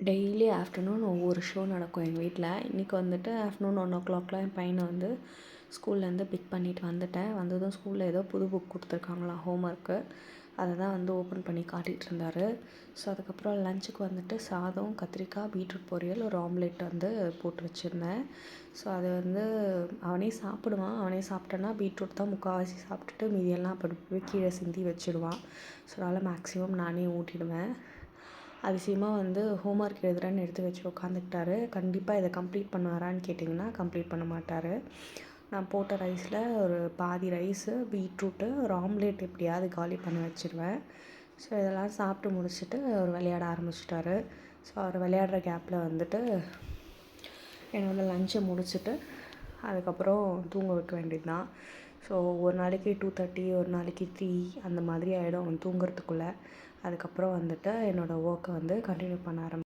Daily afternoon ஒவ்வொரு show நடக்கும் எங்கள் வீட்டில். இன்றைக்கி வந்துட்டு ஆஃப்டர்நூன் 1:00லாம் என் பையனை வந்து ஸ்கூல்லேருந்து பிக் பண்ணிட்டு வந்துட்டேன். வந்ததும் ஸ்கூலில் ஏதோ புது புக் கொடுத்துருக்காங்களாம் ஹோம் ஒர்க்கு. அதை தான் வந்து ஓப்பன் பண்ணி காட்டிகிட்டு இருந்தார். ஸோ அதுக்கப்புறம் லஞ்சுக்கு வந்துட்டு சாதம், கத்திரிக்காய், பீட்ரூட் பொரியல், ஒரு ஆம்லேட் வந்து போட்டு வச்சுருந்தேன். ஸோ அதை வந்து அவனே சாப்பிடுவான். அவனே சாப்பிட்டான்னா பீட்ரூட் தான் முக்கால்வாசி சாப்பிட்டுட்டு மீதியெல்லாம் அப்படி கீழே சிந்தி வச்சுடுவான். ஸோ அதனால் மேக்ஸிமம் நானே ஊட்டிடுவேன். அதிசயமாக வந்து ஹோம் ஒர்க் எழுதுறேன்னு எடுத்து வச்சு உட்காந்துக்கிட்டாரு. கண்டிப்பாக இதை கம்ப்ளீட் பண்ணுவாரான்னு கேட்டிங்கன்னா கம்ப்ளீட் பண்ண மாட்டார். நான் போட்ட ரைஸில் ஒரு பாதி ரைஸு, பீட்ரூட்டு, ஒரு ஆம்லேட் எப்படியாவது காலி பண்ண வச்சுருவேன். ஸோ இதெல்லாம் சாப்பிட்டு முடிச்சுட்டு அவர் விளையாட ஆரம்பிச்சிட்டாரு. ஸோ அவர் விளையாடுற கேப்பில் வந்துட்டு என்னோடய லஞ்சை முடிச்சுட்டு அதுக்கப்புறம் தூங்க வைக்க வேண்டியது தான். ஸோ ஒரு நாளைக்கு 2:30, ஒரு நாளைக்கு 3 அந்த மாதிரி ஆகிடும் அவன் தூங்குறதுக்குள்ளே. அதுக்கப்புறம் வந்துட்டு என்னோடய ஒர்க்கை வந்து கண்டினியூ பண்ண ஆரம்பிப்பேன்.